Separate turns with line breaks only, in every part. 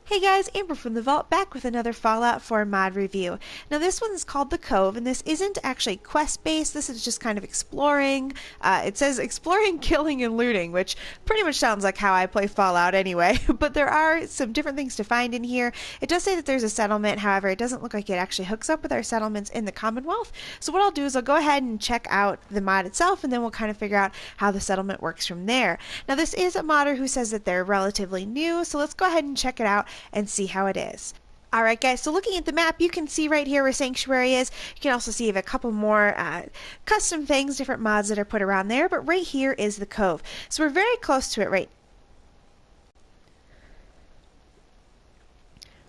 Hey guys, Amber from the Vault back with another Fallout 4 mod review. Now this one's called the Cove, and this isn't actually quest-based, this is just kind of exploring. It says exploring, killing, and looting, which pretty much sounds like how I play Fallout anyway, but there are some different things to find in here. It does say that there's a settlement, however it doesn't look like it actually hooks up with our settlements in the Commonwealth. So what I'll do is I'll go ahead and check out the mod itself, and then we'll kind of figure out how the settlement works from there. Now this is a modder who says that they're relatively new, so let's go ahead and check it out and see how it is. Alright guys, so looking at the map, you can see right here where Sanctuary is. You can also see a couple more custom things, different mods that are put around there, but right here is the Cove. So we're very close to it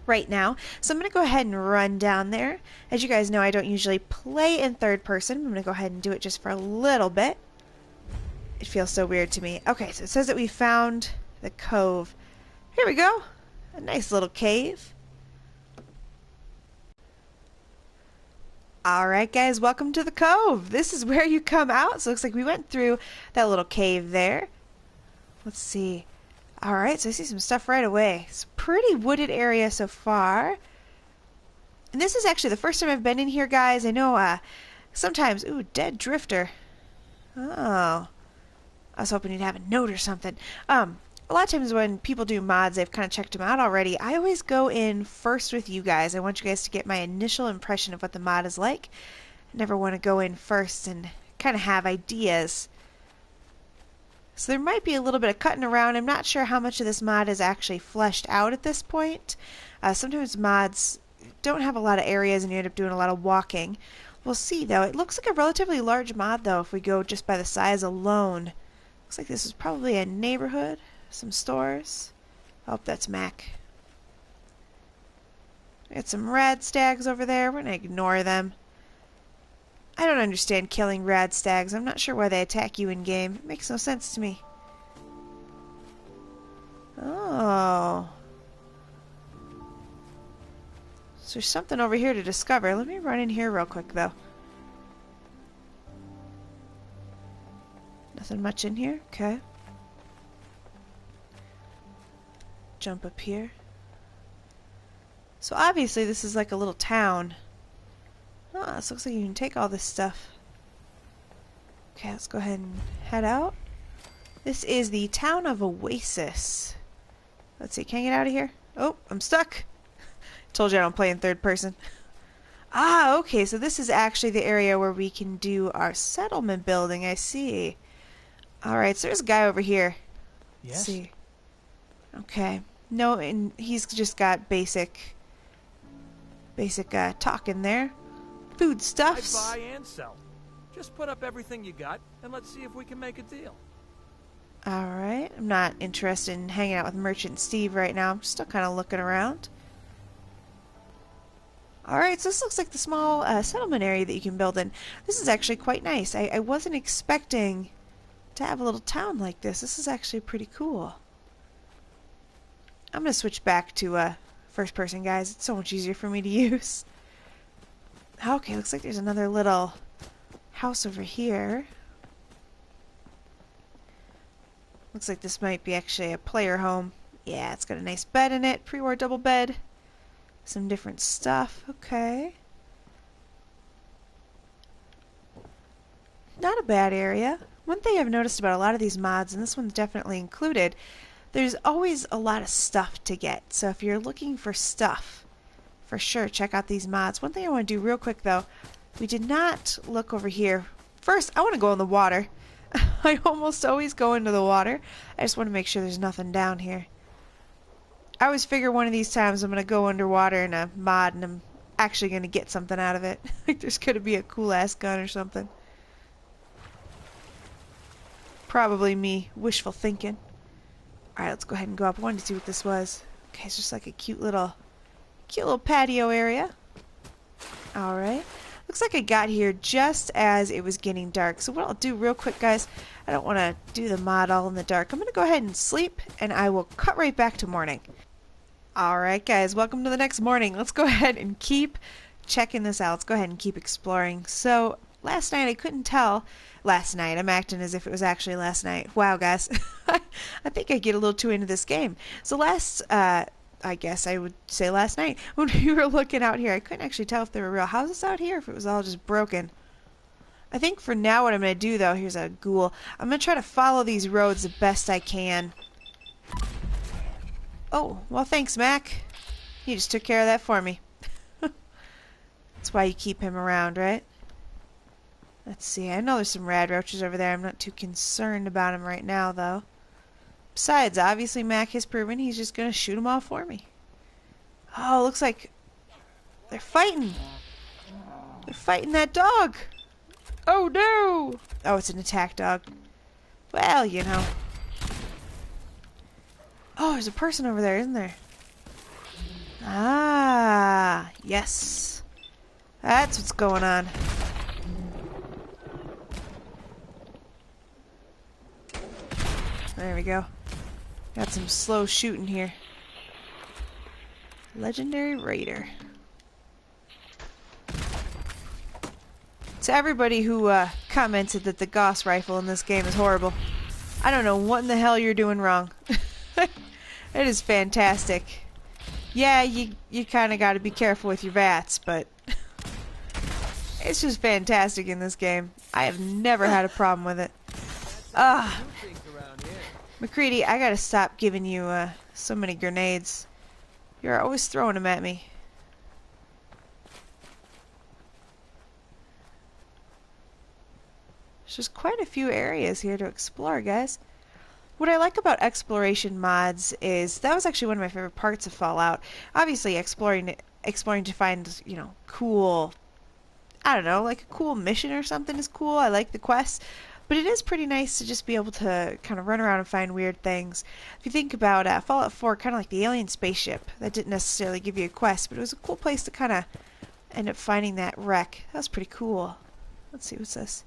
right now. So I'm going to go ahead and run down there. As you guys know, I don't usually play in third person. I'm going to go ahead and do it just for a little bit. It feels so weird to me. Okay, so it says that we found the Cove. Here we go. A nice little cave. Alright guys, welcome to the Cove. This is where you come out. So it looks like we went through that little cave there. Let's see. Alright, so I see some stuff right away. It's a pretty wooded area so far. And this is actually the first time I've been in here, guys. I know sometimes... Ooh, dead drifter. Oh. I was hoping you'd have a note or something. A lot of times when people do mods, they've kind of checked them out already. I always go in first with you guys. I want you guys to get my initial impression of what the mod is like. I never want to go in first and kind of have ideas. So there might be a little bit of cutting around. I'm not sure how much of this mod is actually fleshed out at this point. Sometimes mods don't have a lot of areas and you end up doing a lot of walking. We'll see though. It looks like a relatively large mod though if we go just by the size alone. Looks like this is probably a neighborhood. Some stores. Oh, that's Mac. We got some rad stags over there. We're going to ignore them. I don't understand killing rad stags. I'm not sure why they attack you in game. It makes no sense to me. Oh. So there's something over here to discover. Let me run in here real quick, though. Nothing much in here? Okay. Jump up here. So obviously this is like a little town. Oh, this looks like you can take all this stuff. Okay, let's go ahead and head out. This is the town of Oasis. Let's see, can I get out of here? Oh, I'm stuck. Told you I don't play in third person. Ah, okay, so this is actually the area where we can do our settlement building, I see. Alright, so there's a guy over here.
Yes.
Let's see. Okay. No, and he's just got basic talk in there. Food stuffs.
I buy and sell. Just put up everything you got, and let's see if we can make a deal.
Alright. I'm not interested in hanging out with Merchant Steve right now. I'm still kind of looking around. Alright, so this looks like the small settlement area that you can build in. This is actually quite nice. I wasn't expecting to have a little town like this. This is actually pretty cool. I'm going to switch back to first person, guys. It's so much easier for me to use. Okay, looks like there's another little house over here. Looks like this might be actually a player home. Yeah, it's got a nice bed in it. Pre-war double bed. Some different stuff. Okay. Not a bad area. One thing I've noticed about a lot of these mods, and this one's definitely included, there's always a lot of stuff to get. So if you're looking for stuff, for sure, check out these mods. One thing I want to do real quick, though, we did not look over here. First, I want to go in the water. I almost always go into the water. I just want to make sure there's nothing down here. I always figure one of these times I'm going to go underwater in a mod and I'm actually going to get something out of it. Like there's going to be a cool-ass gun or something. Probably me wishful thinking. Alright, let's go ahead and go up. I wanted to see what this was. Okay, it's just like a cute little patio area. Alright. Looks like I got here just as it was getting dark. So what I'll do real quick, guys, I don't want to do the mod all in the dark. I'm going to go ahead and sleep, and I will cut right back to morning. Alright, guys, welcome to the next morning. Let's go ahead and keep checking this out. Let's go ahead and keep exploring. So last night I couldn't tell. Last night. I'm acting as if it was actually last night. Wow, guys. I think I get a little too into this game. So last I guess I would say last night when we were looking out here. I couldn't actually tell if there were real houses out here, if it was all just broken. I think for now what I'm going to do, though, here's a ghoul. I'm going to try to follow these roads the best I can. Oh, well, thanks, Mac. You just took care of that for me. That's why you keep him around, right? Let's see. I know there's some rad roaches over there. I'm not too concerned about them right now, though. Besides, obviously Mac has proven he's just going to shoot them all for me. Oh, looks like they're fighting. They're fighting that dog. Oh, no. Oh, it's an attack dog. Well, you know. Oh, there's a person over there, isn't there? Ah, yes. That's what's going on. There we go. Got some slow shooting here. Legendary Raider. To everybody who commented that the Gauss rifle in this game is horrible, I don't know what in the hell you're doing wrong. It is fantastic. Yeah, you kind of got to be careful with your VATS, but it's just fantastic in this game. I have never had a problem with it. McCready, I gotta stop giving you so many grenades. You're always throwing them at me. There's just quite a few areas here to explore, guys. What I like about exploration mods is that was actually one of my favorite parts of Fallout. Obviously, exploring to find, you know, cool, I don't know, like a cool mission or something is cool. I like the quests. But it is pretty nice to just be able to kind of run around and find weird things. If you think about Fallout 4, kind of like the alien spaceship, that didn't necessarily give you a quest, but it was a cool place to kind of end up finding that wreck. That was pretty cool. Let's see, what's this?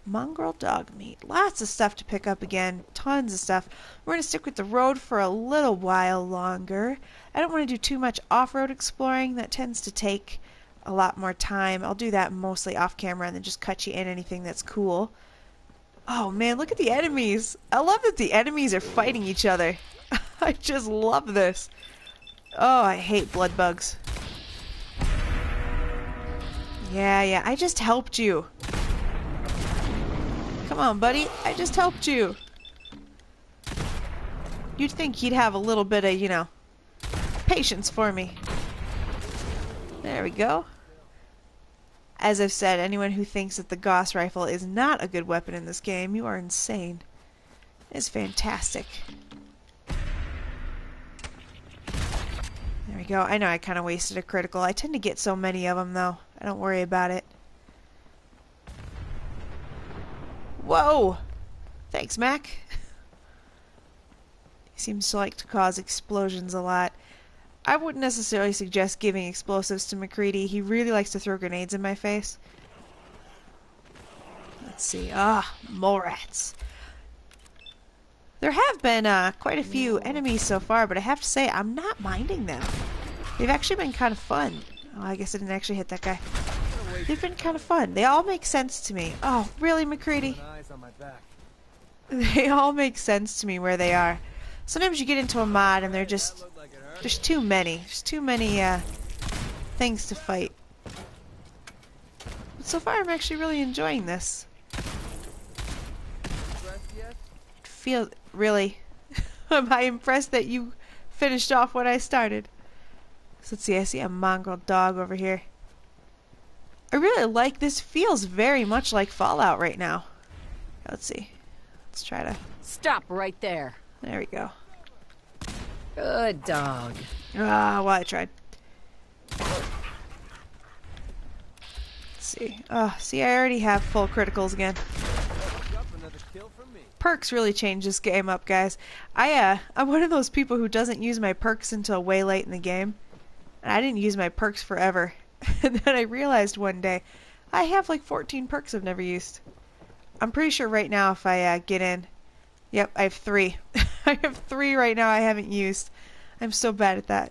Mongrel dog meat. Lots of stuff to pick up again. Tons of stuff. We're going to stick with the road for a little while longer. I don't want to do too much off-road exploring. That tends to take a lot more time. I'll do that mostly off camera and then just cut you in anything that's cool. Oh man, look at the enemies. I love that the enemies are fighting each other. I just love this. Oh, I hate blood bugs. Yeah, I just helped you. Come on, buddy. I just helped you. You'd think he'd have a little bit of, you know, patience for me. There we go. As I've said, anyone who thinks that the Gauss rifle is not a good weapon in this game, you are insane. It's fantastic. There we go. I know I kind of wasted a critical. I tend to get so many of them, though. I don't worry about it. Whoa! Thanks, Mac. He seems to like to cause explosions a lot. I wouldn't necessarily suggest giving explosives to McCready. He really likes to throw grenades in my face. Let's see. Mole rats. There have been quite a few enemies so far, but I have to say, I'm not minding them. They've actually been kind of fun. Oh, I guess I didn't actually hit that guy. They've been kind of fun. They all make sense to me. Oh, really, McCready? They all make sense to me where they are. Sometimes you get into a mod and they're just... There's too many. There's too many things to fight. But so far I'm actually really enjoying this. Really? Am I impressed that you finished off what I started? So let's see, I see a mongrel dog over here. I really like this. Feels very much like Fallout right now. Let's see. Let's try to...
Stop right there.
There we go.
Good dog.
Well, I tried. Let's see. See, I already have full criticals again. Perks really change this game up, guys. I'm one of those people who doesn't use my perks until way late in the game. And I didn't use my perks forever. And then I realized one day, I have like 14 perks I've never used. I'm pretty sure right now if I get in... Yep, I have 3. I have 3 right now I haven't used. I'm so bad at that.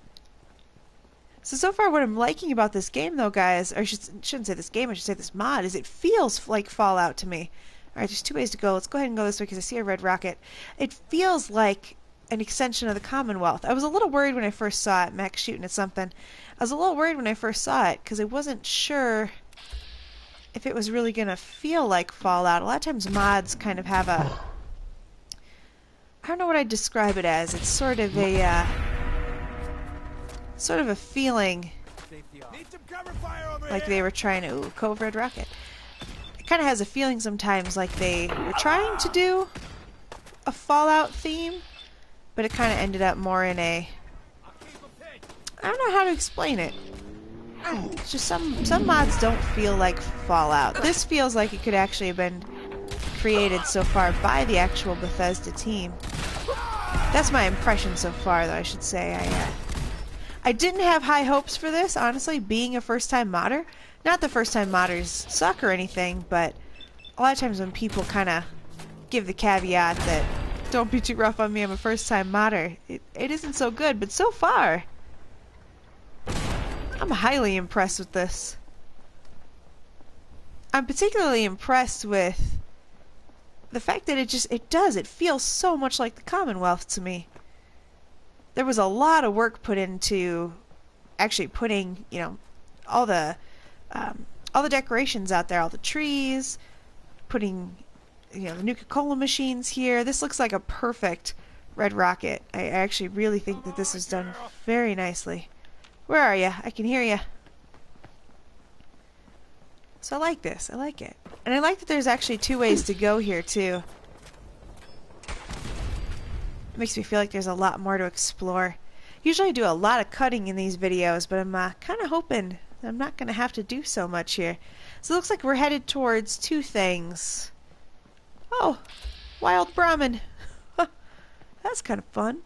So far what I'm liking about this game though, guys, or I shouldn't say this game, I should say this mod, is it feels like Fallout to me. Alright, there's 2 ways to go. Let's go ahead and go this way because I see a red rocket. It feels like an extension of the Commonwealth. I was a little worried when I first saw it. Max shooting at something. I was a little worried when I first saw it because I wasn't sure if it was really going to feel like Fallout. A lot of times mods kind of have a... I don't know what I'd describe it as. It's sort of a feeling like they were trying to... Ooh, Cove Red Rocket. It kind of has a feeling sometimes like they were trying to do a Fallout theme, but it kind of ended up more in a... I don't know how to explain it. It's just some mods don't feel like Fallout. This feels like it could actually have been created so far by the actual Bethesda team. That's my impression so far, though, I should say. I didn't have high hopes for this, honestly, being a first-time modder. Not that first-time modders suck or anything, but a lot of times when people kind of give the caveat that don't be too rough on me, I'm a first-time modder, it isn't so good, but so far... I'm highly impressed with this. I'm particularly impressed with the fact that it feels so much like the Commonwealth to me. There was a lot of work put into actually putting, you know, all the decorations out there, all the trees, putting, you know, the Nuka-Cola machines here. This looks like a perfect Red Rocket. I actually really think that this was done very nicely. Where are you? I can hear you. So I like this. I like it. And I like that there's actually 2 ways to go here, too. It makes me feel like there's a lot more to explore. Usually I do a lot of cutting in these videos, but I'm kind of hoping I'm not going to have to do so much here. So it looks like we're headed towards 2 things. Oh, wild Brahmin. That's kind of fun.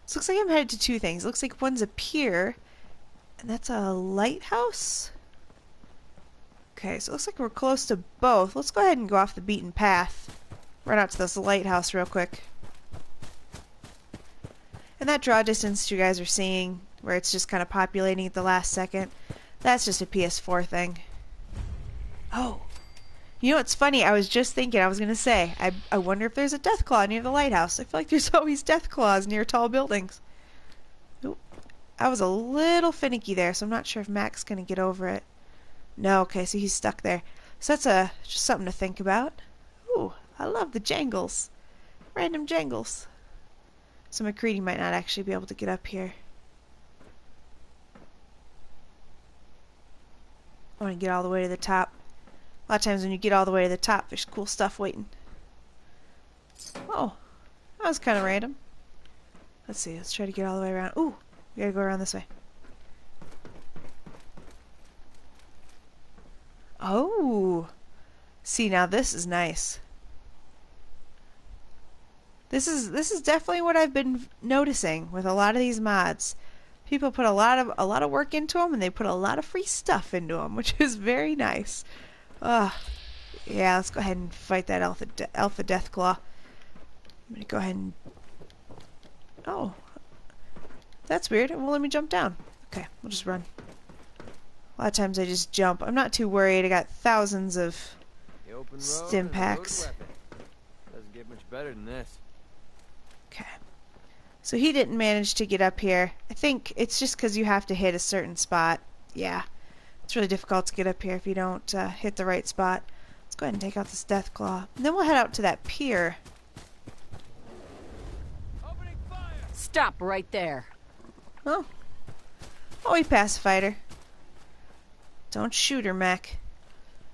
So it looks like I'm headed to 2 things. It looks like one's a pier, and that's a lighthouse? Okay, so it looks like we're close to both. Let's go ahead and go off the beaten path. Run out to this lighthouse real quick. And that draw distance you guys are seeing, where it's just kind of populating at the last second, that's just a PS4 thing. Oh. You know what's funny? I was just thinking, I was going to say, I wonder if there's a death claw near the lighthouse. I feel like there's always death claws near tall buildings. Nope. I was a little finicky there, so I'm not sure if Mac's going to get over it. No, okay, so he's stuck there. So that's just something to think about. Ooh, I love the jangles. Random jangles. So McCready might not actually be able to get up here. I want to get all the way to the top. A lot of times when you get all the way to the top, there's cool stuff waiting. Oh, that was kind of random. Let's see, let's try to get all the way around. Ooh, we gotta go around this way. Oh, see, now this is nice. This is definitely what I've been noticing with a lot of these mods. People put a lot of work into them, and they put a lot of free stuff into them, which is very nice. Yeah, let's go ahead and fight that alpha Deathclaw. I'm gonna go ahead and... Oh, that's weird. It won't let me jump down. Okay, we'll just run. A lot of times I just jump. I'm not too worried. I got thousands of stim packs.
Doesn't get much better than this.
Okay. So he didn't manage to get up here. I think it's just because you have to hit a certain spot. Yeah. It's really difficult to get up here if you don't hit the right spot. Let's go ahead and take out this death claw. And then we'll head out to that pier.
Stop right there.
Oh. Oh, he pacified her. Don't shoot her, Mac.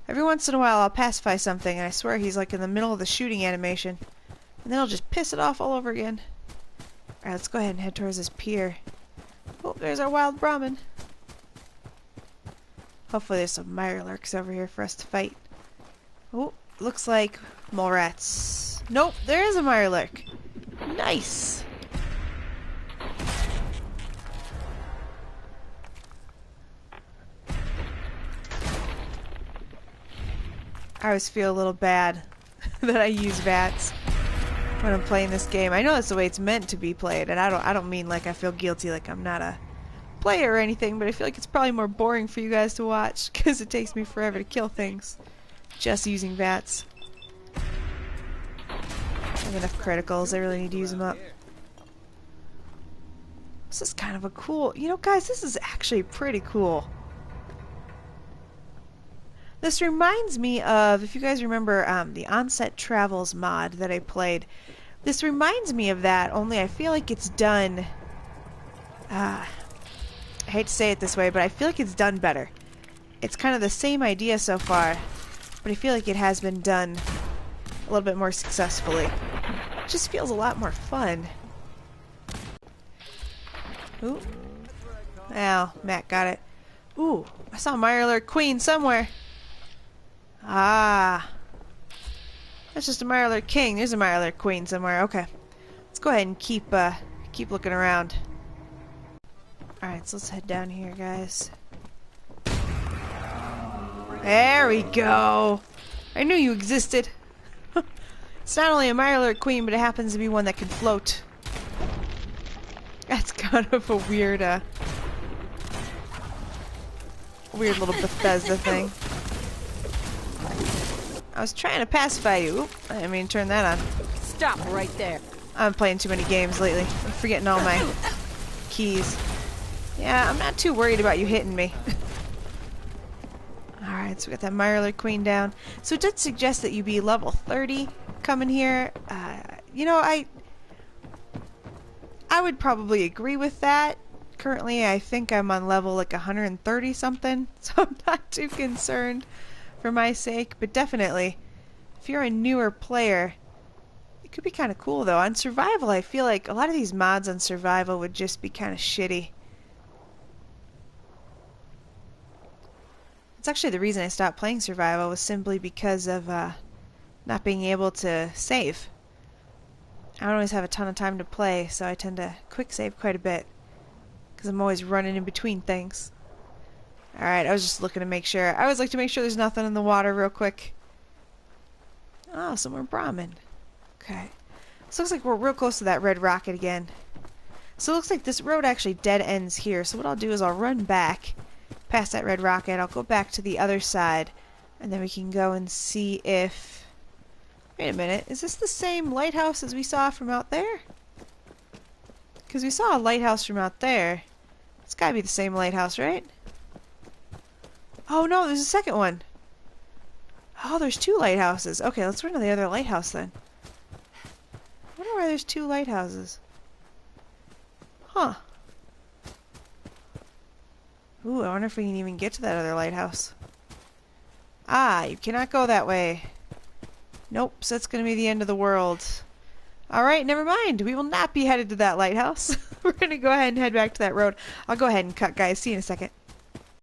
Every once in a while I'll pacify something, and I swear he's like in the middle of the shooting animation. And then I'll just piss it off all over again. Alright, let's go ahead and head towards this pier. Oh, there's our wild Brahmin. Hopefully there's some mirelurks over here for us to fight. Oh, looks like mole rats. Nope, there is a mirelurk. Nice. I always feel a little bad that I use VATS when I'm playing this game. I know that's the way it's meant to be played, and I don't mean like I feel guilty like I'm not a player or anything, but I feel like it's probably more boring for you guys to watch because it takes me forever to kill things just using VATS. I have enough criticals, I really need to use them up. This is kind of a cool... You know, guys, this is actually pretty cool. This reminds me of, if you guys remember the Onset Travels mod that I played. This reminds me of that, only I feel like it's done... I hate to say it this way, but I feel like it's done better. It's kind of the same idea so far, but I feel like it has been done a little bit more successfully. It just feels a lot more fun. Ooh. Ow, Matt got it. Ooh, I saw a Mirelurk Queen somewhere. Ah. That's just a Mirelurk King. There's a Mirelurk Queen somewhere. Okay. Let's go ahead and keep looking around. Alright, so let's head down here, guys. There we go. I knew you existed. It's not only a Mirelurk Queen, but it happens to be one that can float. That's kind of a weird little Bethesda thing. I was trying to pacify you. Oop, I didn't mean to turn that on.
Stop right there.
I'm playing too many games lately. I'm forgetting all my keys. Yeah, I'm not too worried about you hitting me. Alright, so we got that Mirelurk Queen down. So it did suggest that you be level 30 coming here. You know, I would probably agree with that. Currently, I think I'm on level like 130 something, so I'm not too concerned for my sake. But definitely, if you're a newer player, it could be kind of cool though. On survival, I feel like a lot of these mods on survival would just be kind of shitty. It's actually the reason I stopped playing survival was simply because of not being able to save. I don't always have a ton of time to play, so I tend to quick save quite a bit because I'm always running in between things. Alright, I was just looking to make sure. I always like to make sure there's nothing in the water real quick. Oh, some more Brahmin. Okay. This looks like we're real close to that red rocket again. So it looks like this road actually dead ends here. So what I'll do is I'll run back past that red rocket. I'll go back to the other side, and then we can go and see if... Wait a minute. Is this the same lighthouse as we saw from out there? Because we saw a lighthouse from out there. It's gotta be the same lighthouse, right? Oh no, there's a second one. Oh, there's two lighthouses. Okay, let's run to the other lighthouse then. I wonder why there's two lighthouses. Huh. Ooh, I wonder if we can even get to that other lighthouse. Ah, you cannot go that way. Nope, so that's going to be the end of the world. Alright, never mind. We will not be headed to that lighthouse. We're going to go ahead and head back to that road. I'll go ahead and cut, guys. See you in a second.